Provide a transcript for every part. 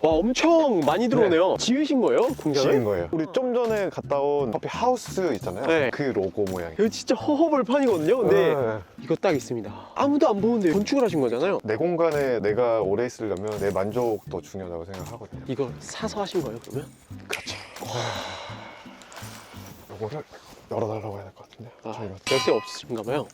와, 엄청 많이 들어오네요. 지으신 거예요? 공장을? 지은 거예요. 우리 좀 전에 갔다 온 커피 하우스 있잖아요. 네. 그 로고 모양. 이거 진짜 허허벌판이거든요. 근데 네. 이거 딱 있습니다. 아무도 안 보는데 건축을 하신 거잖아요. 내 공간에 내가 오래 있으려면 내 만족도 중요하다고 생각하거든요. 이거 사서 하신 거예요, 그러면? 그렇죠. 요거를 열어달라고 해야 될 것 같은데요. 아, 저희가 열쇠 없으신가 봐요.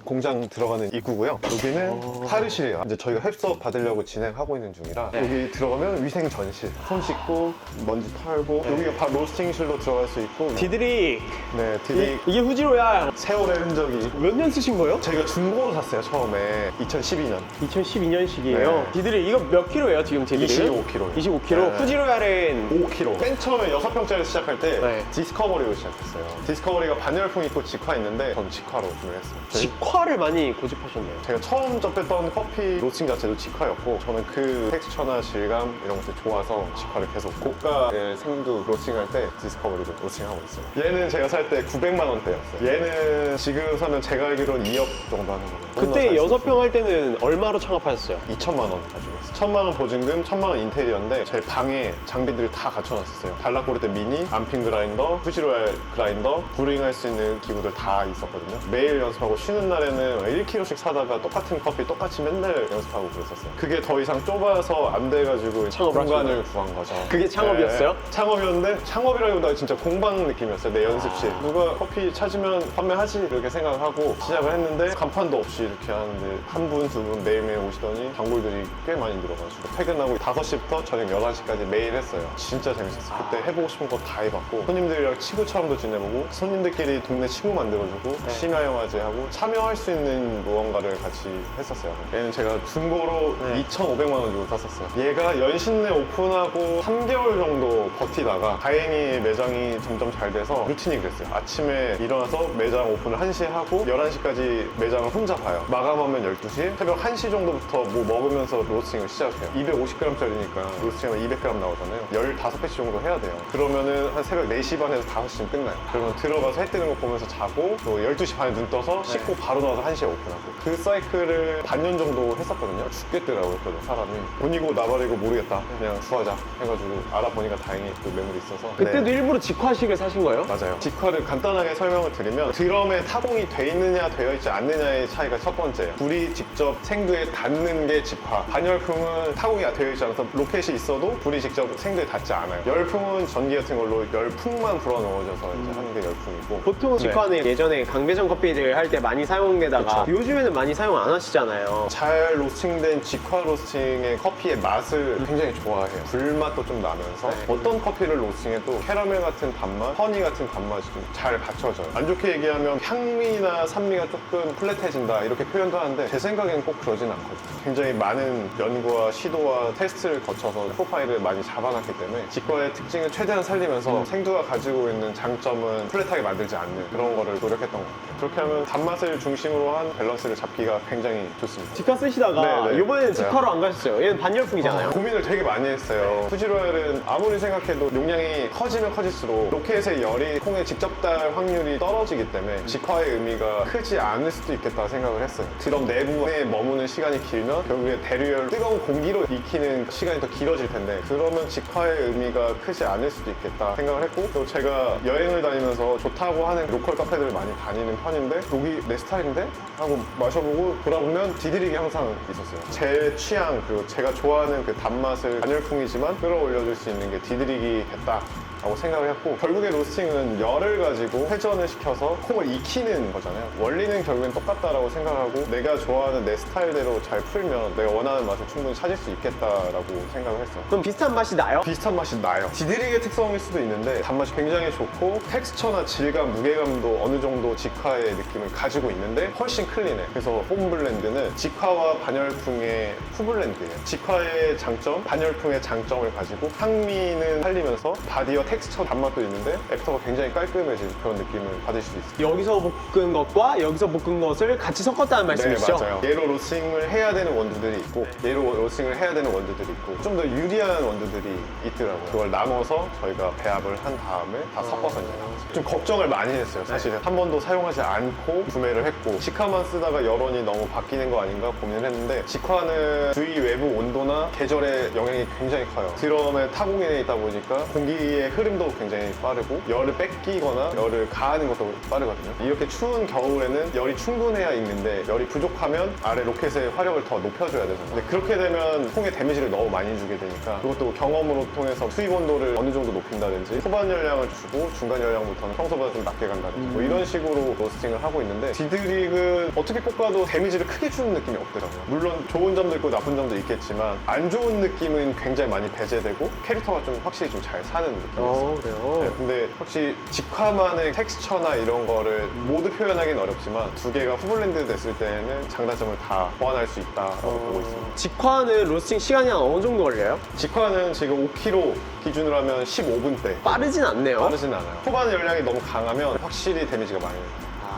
공장 들어가는 입구고요. 여기는 탈의실이에요. 이제 저희가 헬 수업 받으려고 진행하고 있는 중이라 네. 여기 들어가면 위생 전실, 손 씻고 먼지 털고 여기가 바로 로스팅실로 들어갈 수 있고 디드릭. 네, 디디 이게 후지로야. 세월의 흔적이 몇 년 쓰신 거예요? 저희가 중고로 샀어요. 처음에 2012년 2012년식이에요. 네. 디드릭 이거 몇 킬로예요, 지금 디드릭? 25kg 25kg. 네. 후지로야는 5kg. 맨 처음에 6평짜리 시작할 때 네. 디스커버리로 시작했어요. 디스커버리가 반열풍 있고 직화 있는데 전 직화로 구매했어요. 직화를 많이 고집하셨네요. 제가 처음 접했던 커피 로스팅 자체도 직화였고 저는 그 텍스처나 질감 이런 것들이 좋아서 직화를 계속 고가의 생두 로스팅할 때 디스커버리도 로스팅하고 있어요. 얘는 제가 살 때 900만 원대였어요. 얘는 지금 사면 제가 알기로는 2억 정도 하는 거예요. 그때 6평 할 때는 얼마로 창업하셨어요? 2천만 원 가지고 있어요. 1천만 원 보증금, 1천만 원 인테리어인데 제 방에 장비들을 다 갖춰놨었어요. 달락고리대 미니, 암핀 그라인더, 후지로얄 그라인더, 브루잉할 수 있는 기구들 다 있었거든요. 매일 연습하고 쉬는 날에는 1kg씩 사다가 똑같은 커피 똑같이 맨날 연습하고 그랬었어요. 그게 더 이상 좁아서 안 돼가지고 창업을 공간을 구한 거죠. 그게 창업이었어요? 네, 창업이었는데 창업이라기보다 진짜 공방 느낌이었어요. 내 연습실. 누가 커피 찾으면 판매하지 이렇게 생각하고 시작을 했는데 간판도 없이 이렇게 하는데 한 분, 두 분 매일매일 오시더니 단골들이 꽤 많이 늘어가지고 퇴근하고 5시부터 저녁 11시까지 매일 했어요. 진짜 재밌었어요. 그때 해보고 싶은 거 다 해봤고 손님들이랑 친구처럼도 지내보고 손님들끼리 동네 친구 만들어주고 심야 영화제하고 참여할 수 있는 무언가를 같이 했었어요. 얘는 제가 중고로 2,500만 원 주고 샀었어요. 얘가 연신내 오픈하고 3개월 정도 버티다가 다행히 매장이 점점 잘 돼서 루틴이 그랬어요. 아침에 일어나서 매장 오픈을 1시에 하고 11시까지 매장을 혼자 봐요. 마감하면 12시, 새벽 1시 정도부터 뭐 먹으면서 로스팅을 시작해요. 250g짜리니까 로스팅은 200g 나오잖아요. 15배씩 정도 해야 돼요. 그러면은 한 새벽 4시 반에서 5시쯤 끝나요. 그러면 들어가서 해 뜨는 거 보면서 자고 또 12시 반에 눈 떠서 씻고 바로 나와서 1시에 오픈하고 그 사이클을 반년 정도 했었거든요. 죽겠더라고요, 사람이. 돈이고 나발이고 모르겠다. 그냥 구하자 해가지고 알아보니까 다행히 그 매물이 있어서 그때도 네. 일부러 직화식을 사신 거예요? 맞아요. 직화를 간단하게 설명을 드리면 드럼에 타공이 돼 있느냐 되어 있지 않느냐의 차이가 첫 번째예요. 불이 직접 생두에 닿는 게 직화. 반열풍은 타공이 되어 있지 않아서 로켓이 있어도 불이 직접 생두에 닿지 않아요. 열풍은 전기 같은 걸로 열풍만 불어 넣어져서 이제 하는 게 열풍이고 보통 직화는 예전에 강배전 커피를 할 때 많이 사용한 게다가 그쵸. 요즘에는 많이 사용 안 하시잖아요. 잘 로스팅된 직화 로스팅의 커피의 맛을 굉장히 좋아해요. 불맛도 좀 나면서 어떤 커피를 로스팅해도 캐러멜 같은 단맛, 허니 같은 단맛이 좀 잘 받쳐져요. 안 좋게 얘기하면 향미나 산미가 조금 플랫해진다 이렇게 표현도 하는데 제 생각에는 꼭 그러진 않거든요. 굉장히 많은 연구와 시도와 테스트를 거쳐서 프로파일을 많이 잡아놨기 때문에 직화의 특징을 최대한 살리면서 생두가 가지고 있는 장점은 플랫하게 만들지 않는 그런 거를 노력했던 것 같아요. 그렇게 하면 단맛을 중심으로 한 밸런스를 잡기가 굉장히 좋습니다. 직화 쓰시다가 네. 이번에는 직화로 안 가셨어요. 얘는 반열풍이잖아요. 고민을 되게 많이 했어요. 후지로얄은 아무리 생각해도 용량이 커지면 커질수록 로켓의 열이 콩에 직접 닿을 확률이 떨어지기 때문에 직화의 의미가 크지 않을 수도 있겠다 생각을 했어요. 드럼 내부에 머무는 시간이 길면 결국에 대류열 뜨거운 공기로 익히는 시간이 더 길어질 텐데 그러면 직화의 의미가 크지 않을 수도 있겠다 생각을 했고 또 제가 여행을 다니면서 좋다고 하는 로컬 카페들을 많이 다니는 편인데 여기 내 스타일인데? 하고 마셔보고 돌아보면 디드릭이 항상 있었어요. 제 취향 그리고 제가 좋아하는 그 단맛을 단열풍이지만 끌어올려줄 수 있는 게 디드릭이겠다 라고 생각을 했고 결국에 로스팅은 열을 가지고 회전을 시켜서 콩을 익히는 거잖아요. 원리는 결국엔 똑같다라고 생각하고 내가 좋아하는 내 스타일대로 잘 풀면 내가 원하는 맛을 충분히 찾을 수 있겠다라고 생각을 했어요. 그럼 비슷한 맛이 나요? 비슷한 맛이 나요. 디드릭의 특성일 수도 있는데 단맛이 굉장히 좋고 텍스처나 질감, 무게감도 어느 정도 직화의 느낌을 가지고 있는데 훨씬 클린해. 그래서 홈블렌드는 직화와 반열풍의 후블렌드예요. 직화의 장점, 반열풍의 장점을 가지고 향미는 살리면서 바디와 텍스처 단맛도 있는데 애프터가 굉장히 깔끔해진 그런 느낌을 받을 수 있어요. 여기서 볶은 것과 여기서 볶은 것을 같이 섞었다는 말씀이시죠? 네, 맞아요. 얘로 로스팅을 해야 되는 원두들이 있고 얘로 로스팅을 해야 되는 원두들이 있고 좀 더 유리한 원두들이 있더라고요. 그걸 나눠서 저희가 배합을 한 다음에 다 섞어서 이제 나왔어요. 좀 걱정을 많이 했어요. 사실은 한 번도 사용하지 않고 구매를 했고 직화만 쓰다가 여론이 너무 바뀌는 거 아닌가 고민을 했는데 직화는 주위 외부 온도나 계절의 영향이 굉장히 커요. 드럼에 타공인에 있다 보니까 공기의 흐름도 굉장히 빠르고 열을 뺏기거나 열을 가하는 것도 빠르거든요. 이렇게 추운 겨울에는 열이 충분해야 익는데 열이 부족하면 아래 로켓의 화력을 더 높여줘야 돼서 근데 그렇게 되면 통에 데미지를 너무 많이 주게 되니까 그것도 경험으로 통해서 수입 온도를 어느 정도 높인다든지 초반 열량을 주고 중간 열량부터는 평소보다 좀 낮게 간다든지 뭐 이런 식으로 로스팅을 하고 있는데 디드릭은 어떻게 볶아도 데미지를 크게 주는 느낌이 없더라고요. 물론 좋은 점도 있고 나쁜 점도 있겠지만 안 좋은 느낌은 굉장히 많이 배제되고 캐릭터가 좀 확실히 좀 잘 사는 느낌이었어요. 그래요? 네, 근데 확실히 직화만의 텍스처나 이런 거를 모두 표현하기는 어렵지만 두 개가 후블렌드 됐을 때는 장단점을 다 보완할 수 있다라고 보고 있습니다. 직화는 로스팅 시간이 한 어느 정도 걸려요? 직화는 지금 5kg 기준으로 하면 15분대. 빠르진 않네요. 빠르진 않아요. 초반 열량이 너무 강하면 확실히 데미지가 많이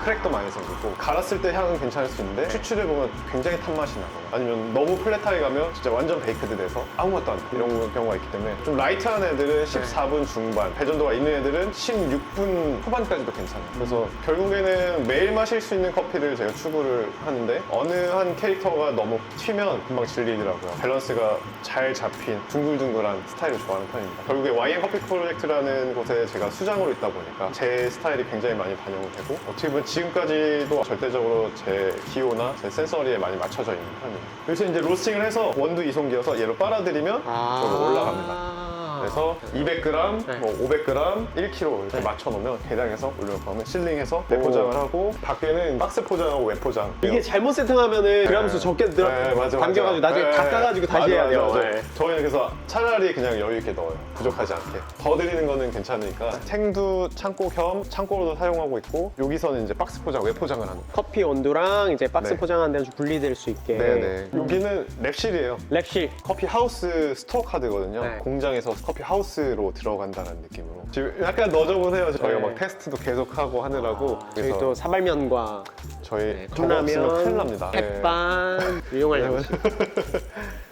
크랙도 많이 생기고 갈았을 때 향은 괜찮을 수 있는데 추출해보면 굉장히 탄맛이 나거나 아니면 너무 플랫하게 가면 진짜 완전 베이크드 돼서 아무것도 안 돼. 이런 경우가 있기 때문에 좀 라이트한 애들은 14분 중반 배전도가 있는 애들은 16분 후반까지도 괜찮아요. 그래서 결국에는 매일 마실 수 있는 커피를 제가 추구를 하는데 어느 한 캐릭터가 너무 튀면 금방 질리더라고요. 밸런스가 잘 잡힌 둥글둥글한 스타일을 좋아하는 편입니다. 결국에 YN 커피 프로젝트라는 곳에 제가 수장으로 있다 보니까 제 스타일이 굉장히 많이 반영이 되고 어떻게 보면 지금까지도 절대적으로 제 기호나 제 센서리에 많이 맞춰져 있는 편이에요. 그래서 이제 로스팅을 해서 원두 이송기여서 얘로 빨아들이면 저로 올라갑니다. 그래서 200g, 뭐 500g, 1kg 이렇게 맞춰놓으면 계량해서 올려놓고 실링해서 내포장을 하고 밖에는 박스 포장하고 외 포장. 이게 잘못 세팅하면은 그람수 적게 들어 당겨가지고 나중에 닦아가지고 다시 해야 돼요. 네. 저희는 그래서 차라리 그냥 여유 있게 넣어요. 부족하지 않게. 더 드리는 거는 괜찮으니까 생두 창고 겸 창고로도 사용하고 있고 여기서는 이제 박스 포장, 외 포장을 하는. 커피 온도랑 이제 박스 네. 포장하는 데는 좀 분리될 수 있게. 네네. 여기는 랩실이에요. 랩실. 커피 하우스 스토어 카드거든요. 네. 공장에서 커피 하우스로 들어간다는 느낌으로. 지금 약간 넣어줘보세요. 저희가 네. 막 테스트도 계속 하고 하느라고. 저희 또 사발면과 저희 컵라면 큰일 납니다. 햇반 이용하려고. 네.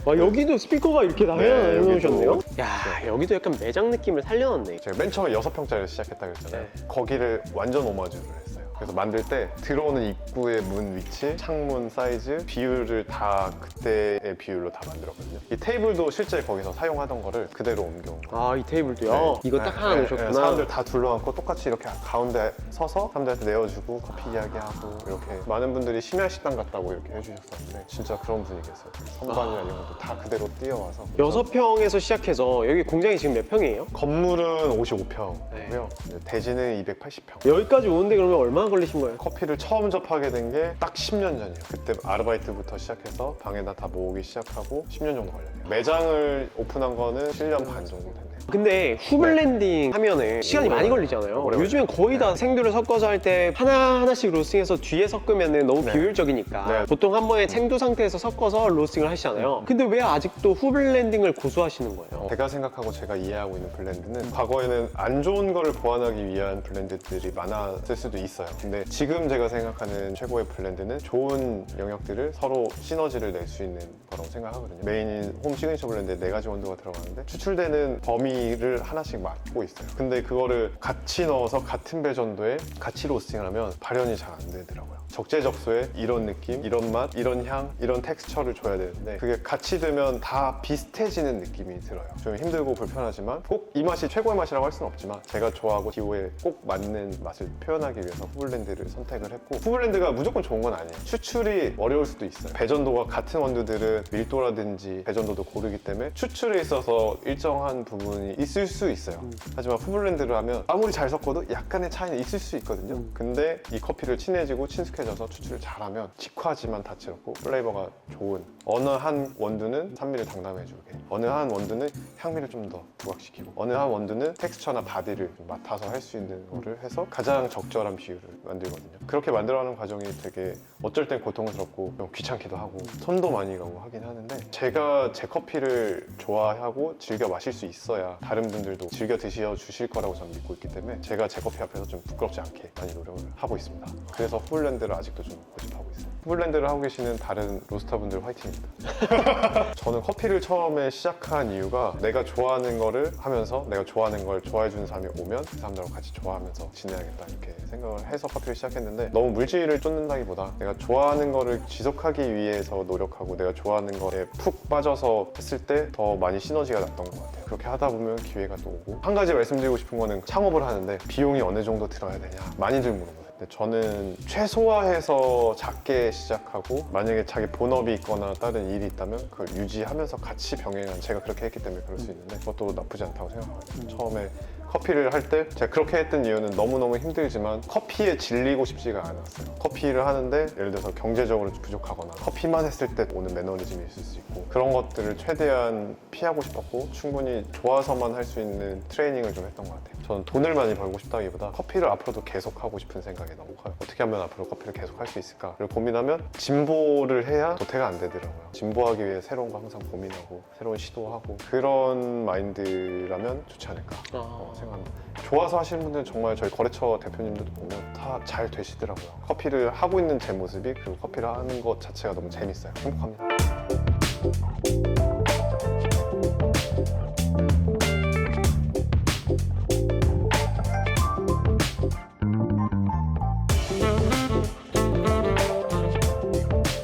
와 여기도 스피커가 이렇게 다 해놓으셨네요. 여기도. 야 여기도 약간 매장 느낌을 살려놨네. 제가 맨 처음에 6평짜리를 시작했다고 했잖아요. 네. 거기를 완전 오마주를 했어요. 그래서 만들 때 들어오는 입구의 문 위치, 창문 사이즈, 비율을 다 그때의 비율로 다 만들었거든요. 이 테이블도 실제 거기서 사용하던 거를 그대로 옮겨온 거예요. 아 이 테이블도요? 네. 이거 딱 하나 놓으셨구나. 사람들 다 둘러앉고 똑같이 이렇게 가운데 서서 사람들한테 내어주고 커피 이야기하고 이렇게 많은 분들이 심야 식당 갔다고 이렇게 해주셨었는데 진짜 그런 분위기였어요. 선반이나 이런 것도 다 그대로 띄어와서 6평에서 시작해서 여기 공장이 지금 몇 평이에요? 건물은 55평이고요. 대지는 280평. 여기까지 오는데 그러면 얼마나 걸리신 거예요? 커피를 처음 접하게 된 게 딱 10년 전이에요. 그때 아르바이트부터 시작해서 방에다 다 모으기 시작하고 10년 정도 걸려요. 매장을 오픈한 거는 7년 반 정도 됐네요. 근데 후블렌딩 하면은 시간이 많이 걸리잖아요. 오래 요즘엔 거의 다 생두를 섞어서 할 때 하나하나씩 로스팅해서 뒤에 섞으면은 너무 네. 비효율적이니까 네. 보통 한 번에 생두 상태에서 섞어서 로스팅을 하시잖아요. 근데 왜 아직도 후블렌딩을 고수하시는 거예요? 제가 생각하고 제가 이해하고 있는 블렌드는 과거에는 안 좋은 거를 보완하기 위한 블렌드들이 많았을 수도 있어요. 근데 지금 제가 생각하는 최고의 블렌드는 좋은 영역들을 서로 시너지를 낼 수 있는 거라고 생각하거든요. 메인인 홈 시그니처 블렌드에 4가지 원두가 들어가는데 추출되는 범위를 하나씩 맡고 있어요. 근데 그거를 같이 넣어서 같은 배전도에 같이 로스팅을 하면 발현이 잘 안 되더라고요. 적재적소에 이런 느낌, 이런 맛, 이런 향, 이런 텍스처를 줘야 되는데 그게 같이 되면 다 비슷해지는 느낌이 들어요. 좀 힘들고 불편하지만 꼭 이 맛이 최고의 맛이라고 할 수는 없지만 제가 좋아하고 기호에 꼭 맞는 맛을 표현하기 위해서 후블렌드를 선택을 했고 후블렌드가 무조건 좋은 건 아니에요. 추출이 어려울 수도 있어요. 배전도가 같은 원두들은 밀도라든지 배전도도 고르기 때문에 추출에 있어서 일정한 부분이 있을 수 있어요. 하지만 후블렌드를 하면 아무리 잘 섞어도 약간의 차이는 있을 수 있거든요. 근데 이 커피를 친해지고 친숙해져서 추출을 잘하면 직화지만 다채롭고 플레이버가 좋은 어느 한 원두는 산미를 당담해주게 어느 한 원두는 향미를 좀 더 부각시키고 어느 한 원두는 텍스처나 바디를 좀 맡아서 할 수 있는 거를 해서 가장 적절한 비율을 만들거든요. 그렇게 만들어가는 과정이 되게 어쩔 땐 고통스럽고 좀 귀찮기도 하고 손도 많이 가고 하긴 하는데 제가 제 커피를 좋아하고 즐겨 마실 수 있어야 아니라 다른 분들도 즐겨 드셔 주실 거라고 저는 믿고 있기 때문에 제가 제 커피 앞에서 좀 부끄럽지 않게 많이 노력을 하고 있습니다. 그래서 후블렌드를 아직도 좀 고집하고 있어요. 후블렌드를 하고 계시는 다른 로스터분들 화이팅입니다. 저는 커피를 처음에 시작한 이유가 내가 좋아하는 거를 하면서 내가 좋아하는 걸 좋아해 주는 사람이 오면 그 사람들하고 같이 좋아하면서 지내야겠다 이렇게 생각을 해서 커피를 시작했는데 너무 물질을 쫓는다기보다 내가 좋아하는 거를 지속하기 위해서 노력하고 내가 좋아하는 거에 푹 빠져서 했을 때 더 많이 시너지가 났던 것 같아요. 그렇게 하다 보면 기회가 또 오고 한 가지 말씀드리고 싶은 거는 창업을 하는데 비용이 어느 정도 들어야 되냐 많이들 물어봐요. 근데 저는 최소화해서 작게 시작하고 만약에 자기 본업이 있거나 다른 일이 있다면 그걸 유지하면서 같이 병행한 제가 그렇게 했기 때문에 그럴 수 있는데 그것도 나쁘지 않다고 생각해요. 처음에 커피를 할 때 제가 그렇게 했던 이유는 너무너무 힘들지만 커피에 질리고 싶지가 않았어요. 커피를 하는데 예를 들어서 경제적으로 부족하거나 커피만 했을 때 오는 매너리즘이 있을 수 있고 그런 것들을 최대한 피하고 싶었고 충분히 좋아서만 할 수 있는 트레이닝을 좀 했던 것 같아요. 저는 돈을 많이 벌고 싶다기보다 커피를 앞으로도 계속 하고 싶은 생각이 너무 커요. 어떻게 하면 앞으로 커피를 계속 할 수 있을까를 고민하면 진보를 해야 도태가 안 되더라고요. 진보하기 위해 새로운 거 항상 고민하고 새로운 시도하고 그런 마인드라면 좋지 않을까 생각합니다. 좋아서 하시는 분들은 정말 저희 거래처 대표님들도 보면 다 잘 되시더라고요. 커피를 하고 있는 제 모습이 그리고 커피를 하는 것 자체가 너무 재밌어요. 행복합니다.